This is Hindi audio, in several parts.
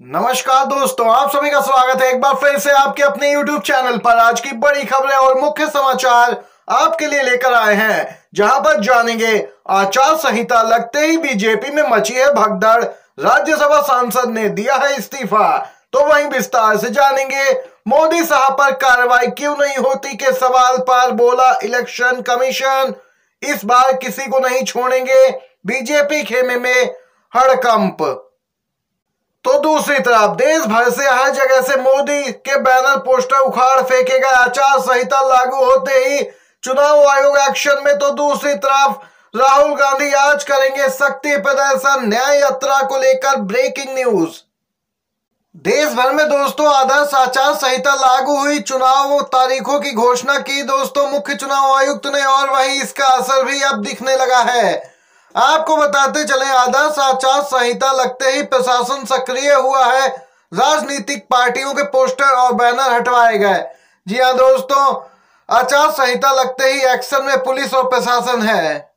नमस्कार दोस्तों, आप सभी का स्वागत है एक बार फिर से आपके अपने YouTube चैनल पर। आज की बड़ी खबरें और मुख्य समाचार आपके लिए लेकर आए हैं, जहां पर जानेंगे आचार संहिता लगते ही बीजेपी में मची है भगदड़, राज्यसभा सांसद ने दिया है इस्तीफा। तो वहीं विस्तार से जानेंगे मोदी साहब पर कार्रवाई क्यों नहीं होती के सवाल पर बोला इलेक्शन कमीशन, इस बार किसी को नहीं छोड़ेंगे, बीजेपी खेमे में हड़कंप। तो दूसरी तरफ देश भर से हर जगह से मोदी के बैनर पोस्टर उखाड़ फेंके गए, आचार संहिता लागू होते ही चुनाव आयोग एक्शन में। तो दूसरी तरफ राहुल गांधी आज करेंगे शक्ति प्रदर्शन, न्याय यात्रा को लेकर ब्रेकिंग न्यूज। देश भर में दोस्तों आदर्श आचार संहिता लागू हुई, चुनाव तारीखों की घोषणा की दोस्तों मुख्य चुनाव आयुक्त ने, और वहीं इसका असर भी अब दिखने लगा है। आपको बताते चले आदर्श आचार संहिता लगते ही प्रशासन सक्रिय हुआ है, राजनीतिक पार्टियों के पोस्टर और बैनर हटवाए गए। जी हां दोस्तों, आचार संहिता लगते ही एक्शन में पुलिस और प्रशासन है।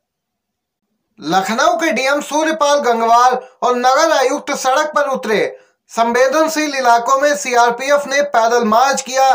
लखनऊ के डीएम सूर्यपाल गंगवार और नगर आयुक्त सड़क पर उतरे, संवेदनशील इलाकों में सीआरपीएफ ने पैदल मार्च किया।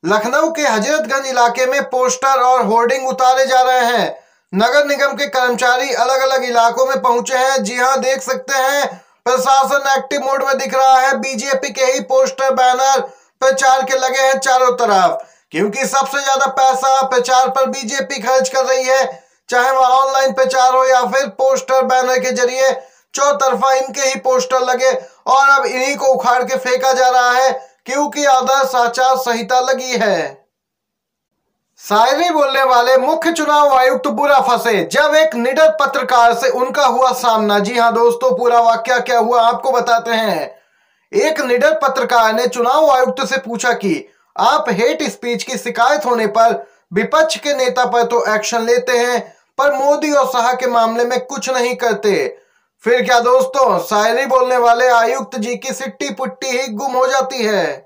लखनऊ के हजरतगंज इलाके में पोस्टर और होर्डिंग उतारे जा रहे हैं, नगर निगम के कर्मचारी अलग अलग इलाकों में पहुंचे हैं। जी हां, देख सकते हैं प्रशासन एक्टिव मोड में दिख रहा है, बीजेपी के ही पोस्टर बैनर प्रचार के लगे हैं चारों तरफ, क्योंकि सबसे ज्यादा पैसा प्रचार पर बीजेपी खर्च कर रही है, चाहे वह ऑनलाइन प्रचार हो या फिर पोस्टर बैनर के जरिए। चौतरफा इनके ही पोस्टर लगे और अब इन्हीं को उखाड़ के फेंका जा रहा है, क्योंकि आदर्श आचार संहिता लगी है। शायरी बोलने वाले मुख्य चुनाव आयुक्त बुरा फंसे जब एक निडर पत्रकार से उनका हुआ सामना। जी हां दोस्तों, पूरा वाकया क्या हुआ आपको बताते हैं। एक निडर पत्रकार ने चुनाव आयुक्त से पूछा कि आप हेट स्पीच की शिकायत होने पर विपक्ष के नेता पर तो एक्शन लेते हैं, पर मोदी और शाह के मामले में कुछ नहीं करते। फिर क्या दोस्तों, शायरी बोलने वाले आयुक्त जी की सिट्टी पुट्टी ही गुम हो जाती है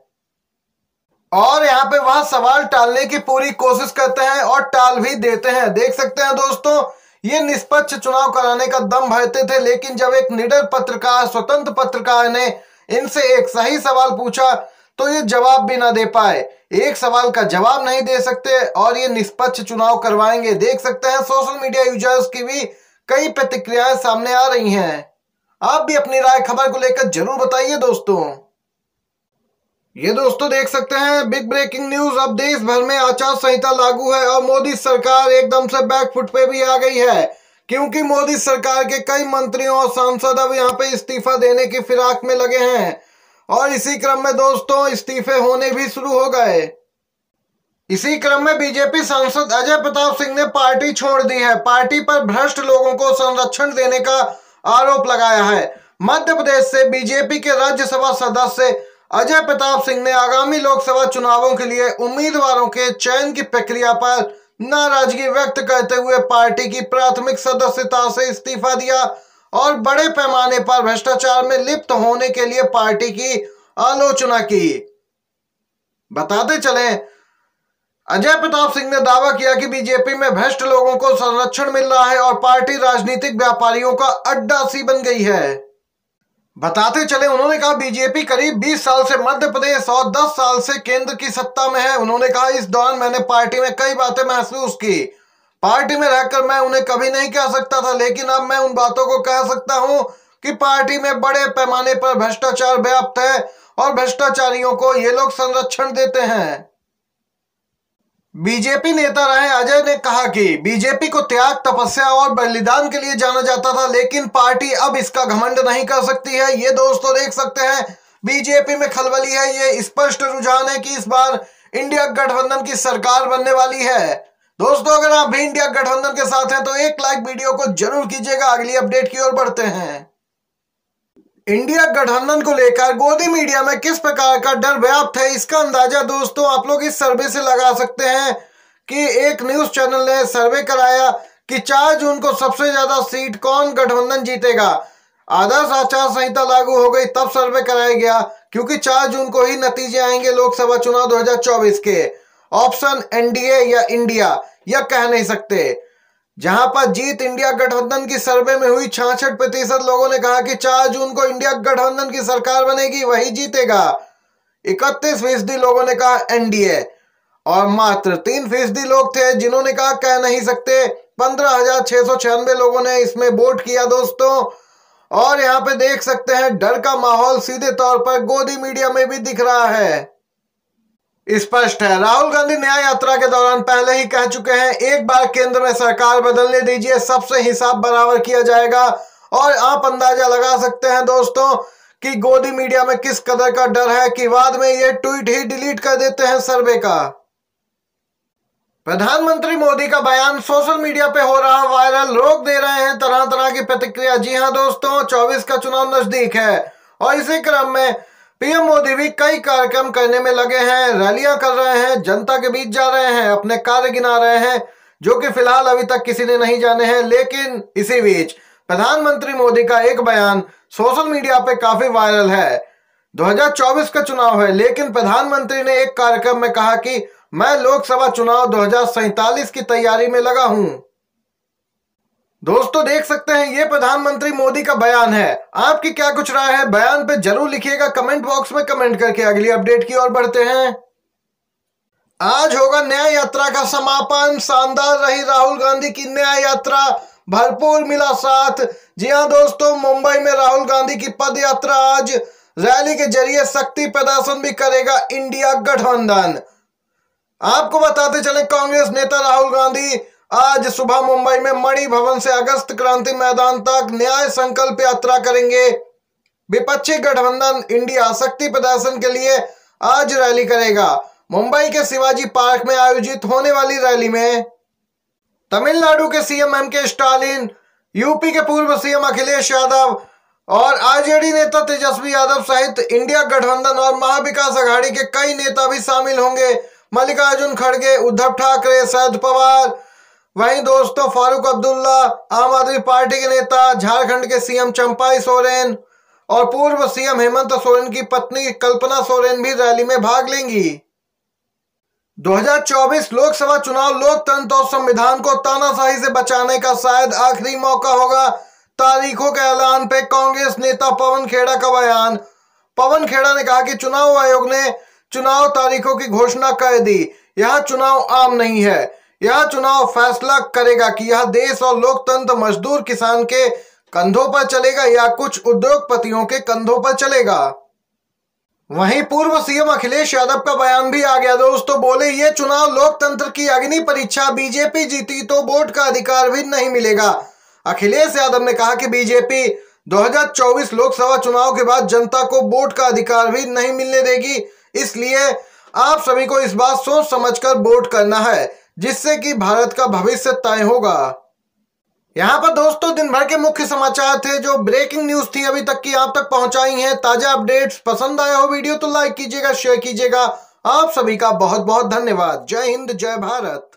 और यहाँ पे वह सवाल टालने की पूरी कोशिश करते हैं और टाल भी देते हैं। देख सकते हैं दोस्तों, ये निष्पक्ष चुनाव कराने का दम भरते थे, लेकिन जब एक निडर पत्रकार, स्वतंत्र पत्रकार ने इनसे एक सही सवाल पूछा तो ये जवाब भी ना दे पाए, एक सवाल का जवाब नहीं दे सकते और ये निष्पक्ष चुनाव करवाएंगे। देख सकते हैं सोशल मीडिया यूजर्स की भी कई प्रतिक्रियाएं सामने आ रही हैं। आप भी अपनी राय खबर को लेकर जरूर बताइए दोस्तों। ये दोस्तों देख सकते हैं बिग ब्रेकिंग न्यूज, अब देश भर में आचार संहिता लागू है और मोदी सरकार एकदम से बैकफुट पे भी आ गई है, क्योंकि मोदी सरकार के कई मंत्रियों और सांसद अब यहाँ पे इस्तीफा देने की फिराक में लगे हैं और इसी क्रम में दोस्तों इस्तीफे होने भी शुरू हो गए। इसी क्रम में बीजेपी सांसद अजय प्रताप सिंह ने पार्टी छोड़ दी है, पार्टी पर भ्रष्ट लोगों को संरक्षण देने का आरोप लगाया है। मध्य प्रदेश से बीजेपी के राज्यसभा सदस्य अजय प्रताप सिंह ने आगामी लोकसभा चुनावों के लिए उम्मीदवारों के चयन की प्रक्रिया पर नाराजगी व्यक्त करते हुए पार्टी की प्राथमिक सदस्यता से इस्तीफा दिया और बड़े पैमाने पर भ्रष्टाचार में लिप्त होने के लिए पार्टी की आलोचना की। बताते चलें, अजय प्रताप सिंह ने दावा किया कि बीजेपी में भ्रष्ट लोगों को संरक्षण मिल रहा है और पार्टी राजनीतिक व्यापारियों का अड्डा सी बन गई है। बताते चले, उन्होंने कहा बीजेपी करीब 20 साल से मध्य प्रदेश और 10 साल से केंद्र की सत्ता में है। उन्होंने कहा इस दौरान मैंने पार्टी में कई बातें महसूस की, पार्टी में रहकर मैं उन्हें कभी नहीं कह सकता था, लेकिन अब मैं उन बातों को कह सकता हूं कि पार्टी में बड़े पैमाने पर भ्रष्टाचार व्याप्त है और भ्रष्टाचारियों को ये लोग संरक्षण देते हैं। बीजेपी नेता रहे अजय ने कहा कि बीजेपी को त्याग, तपस्या और बलिदान के लिए जाना जाता था, लेकिन पार्टी अब इसका घमंड नहीं कर सकती है। ये दोस्तों देख सकते हैं बीजेपी में खलबली है, ये स्पष्ट रुझान है कि इस बार इंडिया गठबंधन की सरकार बनने वाली है। दोस्तों अगर आप भी इंडिया गठबंधन के साथ हैं तो एक लाइक वीडियो को जरूर कीजिएगा। अगली अपडेट की ओर बढ़ते हैं। इंडिया गठबंधन को लेकर गोदी मीडिया में किस प्रकार का डर व्याप्त है, इसका अंदाजा दोस्तों आप लोग इस सर्वे से लगा सकते हैं कि एक न्यूज चैनल ने सर्वे कराया कि 4 जून को सबसे ज्यादा सीट कौन गठबंधन जीतेगा। आदर्श आचार संहिता लागू हो गई तब सर्वे कराया गया, क्योंकि 4 जून को ही नतीजे आएंगे लोकसभा चुनाव 2024 के। ऑप्शन एनडीए या इंडिया यह कह नहीं सकते। जहां पर जीत इंडिया गठबंधन की सर्वे में हुई। 66% लोगों ने कहा कि 4 जून को इंडिया गठबंधन की सरकार बनेगी, वही जीतेगा। 31% लोगों ने कहा एनडीए और मात्र 3% लोग थे जिन्होंने कहा कह नहीं सकते। 15,696 लोगों ने इसमें वोट किया दोस्तों। और यहाँ पे देख सकते हैं डर का माहौल सीधे तौर पर गोदी मीडिया में भी दिख रहा है। स्पष्ट है, राहुल गांधी न्याय यात्रा के दौरान पहले ही कह चुके हैं एक बार केंद्र में सरकार बदलने दीजिए, सबसे हिसाब बराबर किया जाएगा। और आप अंदाजा लगा सकते हैं दोस्तों कि गोदी मीडिया में किस कदर का डर है कि बाद में ये ट्वीट ही डिलीट कर देते हैं सर्वे का। प्रधानमंत्री मोदी का बयान सोशल मीडिया पे हो रहा वायरल, रोक दे रहे हैं तरह तरह की प्रतिक्रिया। जी हां दोस्तों, 24 का चुनाव नजदीक है और इसी क्रम में पीएम मोदी भी कई कार्यक्रम करने में लगे हैं, रैलियां कर रहे हैं, जनता के बीच जा रहे हैं, अपने कार्य गिना रहे हैं जो कि फिलहाल अभी तक किसी ने नहीं जाने हैं। लेकिन इसी बीच प्रधानमंत्री मोदी का एक बयान सोशल मीडिया पे काफी वायरल है। 2024 का चुनाव है, लेकिन प्रधानमंत्री ने एक कार्यक्रम में कहा कि मैं लोकसभा चुनाव 2047 की तैयारी में लगा हूं। दोस्तों देख सकते हैं ये प्रधानमंत्री मोदी का बयान है। आपकी क्या कुछ राय है, बयान पे जरूर लिखिएगा कमेंट बॉक्स में कमेंट करके। अगली अपडेट की ओर बढ़ते हैं। आज होगा न्याय यात्रा का समापन। शानदार रही राहुल गांधी की न्याय यात्रा, भरपूर मिला साथ। जी हां दोस्तों, मुंबई में राहुल गांधी की पद यात्रा आज रैली के जरिए शक्ति प्रदर्शन भी करेगा इंडिया गठबंधन। आपको बताते चले, कांग्रेस नेता राहुल गांधी आज सुबह मुंबई में मणि भवन से अगस्त क्रांति मैदान तक न्याय संकल्प यात्रा करेंगे। विपक्षी गठबंधन इंडिया शक्ति प्रदर्शन के लिए आज रैली करेगा। मुंबई के शिवाजी पार्क में आयोजित होने वाली रैली में तमिलनाडु के सीएम एमके स्टालिन, यूपी के पूर्व सीएम अखिलेश यादव और आरजेडी नेता तेजस्वी यादव सहित इंडिया गठबंधन और महाविकास अघाड़ी के कई नेता भी शामिल होंगे। मल्लिकार्जुन खड़गे, उद्धव ठाकरे, शरद पवार, वहीं दोस्तों फारूक अब्दुल्ला, आम आदमी पार्टी के नेता, झारखंड के सीएम चंपाई सोरेन और पूर्व सीएम हेमंत सोरेन की पत्नी कल्पना सोरेन भी रैली में भाग लेंगी। 2024 लोकसभा चुनाव लोकतंत्र और संविधान को तानाशाही से बचाने का शायद आखिरी मौका होगा। तारीखों के ऐलान पे कांग्रेस नेता पवन खेड़ा का बयान। पवन खेड़ा ने कहा कि चुनाव आयोग ने चुनाव तारीखों की घोषणा कर दी। यह चुनाव आम नहीं है, यह चुनाव फैसला करेगा कि यह देश और लोकतंत्र मजदूर किसान के कंधों पर चलेगा या कुछ उद्योगपतियों के कंधों पर चलेगा। वहीं पूर्व सीएम अखिलेश यादव का बयान भी आ गया दोस्तों। बोले ये चुनाव लोकतंत्र की अग्नि परीक्षा, बीजेपी जीती तो वोट का अधिकार भी नहीं मिलेगा। अखिलेश यादव ने कहा कि बीजेपी 2024 लोकसभा चुनाव के बाद जनता को वोट का अधिकार भी नहीं मिलने देगी, इसलिए आप सभी को इस बात सोच समझकर वोट करना है जिससे कि भारत का भविष्य तय होगा। यहाँ पर दोस्तों दिन भर के मुख्य समाचार थे जो ब्रेकिंग न्यूज थी अभी तक की आप तक पहुंचाई हैं। ताजा अपडेट्स पसंद आया हो वीडियो तो लाइक कीजिएगा, शेयर कीजिएगा। आप सभी का बहुत बहुत धन्यवाद। जय हिंद, जय भारत।